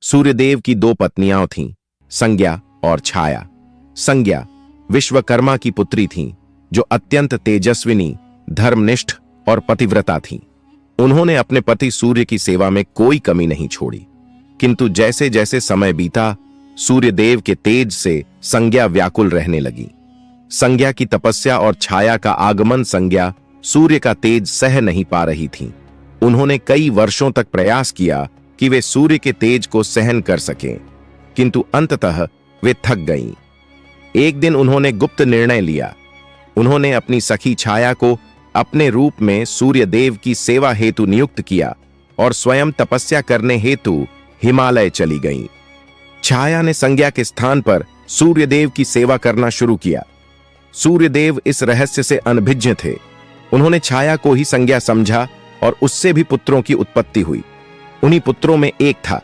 सूर्यदेव की दो पत्नियां थीं, संज्ञा और छाया। संज्ञा विश्वकर्मा की पुत्री थीं, जो अत्यंत तेजस्विनी, धर्मनिष्ठ और पतिव्रता थीं। उन्होंने अपने पति सूर्य की सेवा में कोई कमी नहीं छोड़ी। किंतु जैसे जैसे समय बीता, सूर्यदेव के तेज से संज्ञा व्याकुल रहने लगी। संज्ञा की तपस्या और छाया का आगमन संज्ञा सूर्य का तेज सह नहीं पा रही थीं। उन्होंने कई वर्षों तक प्रयास किया कि वे सूर्य के तेज को सहन कर सकें, किंतु अंततः वे थक गईं। एक दिन उन्होंने गुप्त निर्णय लिया। उन्होंने अपनी सखी छाया को अपने रूप में सूर्यदेव की सेवा हेतु नियुक्त किया और स्वयं तपस्या करने हेतु हिमालय चली गईं। छाया ने संज्ञा के स्थान पर सूर्यदेव की सेवा करना शुरू किया। सूर्यदेव इस रहस्य से अनभिज्ञ थे। उन्होंने छाया को ही संज्ञा समझा और उससे भी पुत्रों की उत्पत्ति हुई। उन्हीं पुत्रों में एक था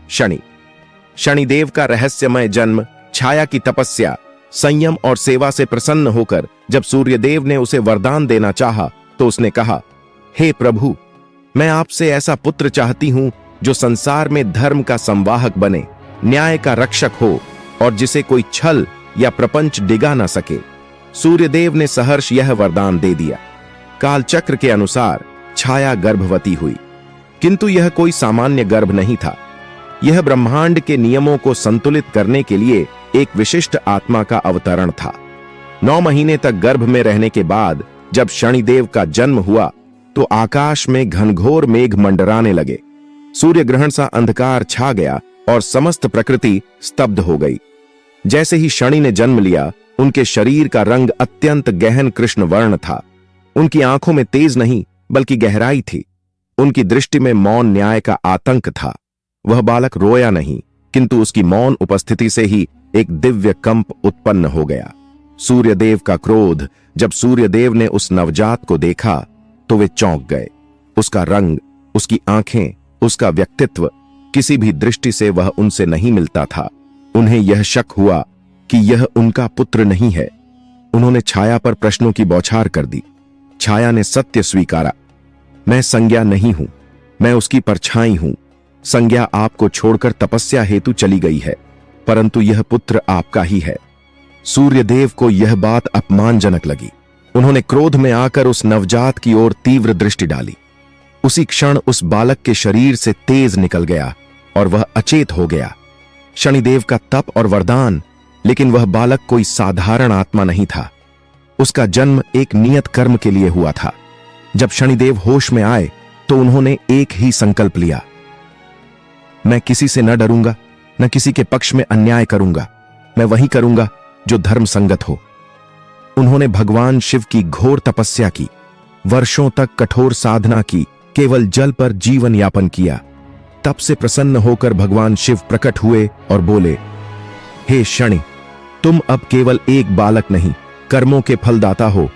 शनि। शनिदेव का रहस्यमय जन्म, छाया की तपस्या, संयम और सेवा से प्रसन्न होकर जब सूर्यदेव ने उसे वरदान देना चाहा, तो उसने कहा, हे प्रभु, मैं आपसे ऐसा पुत्र चाहती हूं जो संसार में धर्म का संवाहक बने, न्याय का रक्षक हो और जिसे कोई छल या प्रपंच डिगा ना सके। सूर्यदेव ने सहर्ष यह वरदान दे दिया। कालचक्र के अनुसार छाया गर्भवती हुई, किंतु यह कोई सामान्य गर्भ नहीं था। यह ब्रह्मांड के नियमों को संतुलित करने के लिए एक विशिष्ट आत्मा का अवतरण था। 9 महीने तक गर्भ में रहने के बाद जब शनिदेव का जन्म हुआ, तो आकाश में घनघोर मेघ मंडराने लगे। सूर्य ग्रहण सा अंधकार छा गया और समस्त प्रकृति स्तब्ध हो गई। जैसे ही शनि ने जन्म लिया, उनके शरीर का रंग अत्यंत गहन कृष्ण वर्ण था। उनकी आंखों में तेज नहीं बल्कि गहराई थी। उनकी दृष्टि में मौन न्याय का आतंक था। वह बालक रोया नहीं, किंतु उसकी मौन उपस्थिति से ही एक दिव्य कंप उत्पन्न हो गया। सूर्यदेव का क्रोध, जब सूर्यदेव ने उस नवजात को देखा तो वे चौंक गए। उसका रंग, उसकी आंखें, उसका व्यक्तित्व, किसी भी दृष्टि से वह उनसे नहीं मिलता था। उन्हें यह शक हुआ कि यह उनका पुत्र नहीं है। उन्होंने छाया पर प्रश्नों की बौछार कर दी। छाया ने सत्य स्वीकारा, मैं संज्ञा नहीं हूं, मैं उसकी परछाई हूं। संज्ञा आपको छोड़कर तपस्या हेतु चली गई है, परंतु यह पुत्र आपका ही है। सूर्यदेव को यह बात अपमानजनक लगी। उन्होंने क्रोध में आकर उस नवजात की ओर तीव्र दृष्टि डाली। उसी क्षण उस बालक के शरीर से तेज निकल गया और वह अचेत हो गया। शनिदेव का तप और वरदान, लेकिन वह बालक कोई साधारण आत्मा नहीं था। उसका जन्म एक नियत कर्म के लिए हुआ था। जब शनिदेव होश में आए तो उन्होंने एक ही संकल्प लिया, मैं किसी से न डरूंगा, न किसी के पक्ष में अन्याय करूंगा। मैं वही करूंगा जो धर्म संगत हो। उन्होंने भगवान शिव की घोर तपस्या की, वर्षों तक कठोर साधना की, केवल जल पर जीवन यापन किया। तब से प्रसन्न होकर भगवान शिव प्रकट हुए और बोले, हे शनि, तुम अब केवल एक बालक नहीं, कर्मों के फलदाता हो।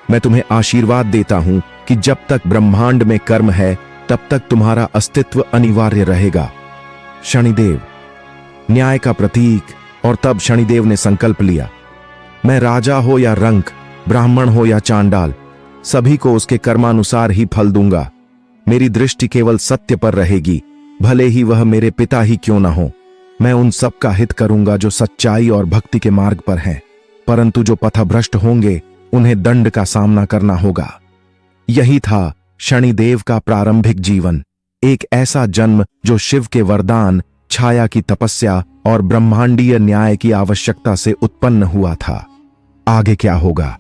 मैं तुम्हें आशीर्वाद देता हूं कि जब तक ब्रह्मांड में कर्म है, तब तक तुम्हारा अस्तित्व अनिवार्य रहेगा। शनिदेव, न्याय का प्रतीक। और तब शनिदेव ने संकल्प लिया, मैं राजा हो या रंक, ब्राह्मण हो या चांडाल, सभी को उसके कर्मानुसार ही फल दूंगा। मेरी दृष्टि केवल सत्य पर रहेगी, भले ही वह मेरे पिता ही क्यों न हो। मैं उन सब का हित करूंगा जो सच्चाई और भक्ति के मार्ग पर हैं, परंतु जो पथभ्रष्ट होंगे उन्हें दंड का सामना करना होगा। यही था शनिदेव का प्रारंभिक जीवन, एक ऐसा जन्म जो शिव के वरदान, छाया की तपस्या और ब्रह्मांडीय न्याय की आवश्यकता से उत्पन्न हुआ था। आगे क्या होगा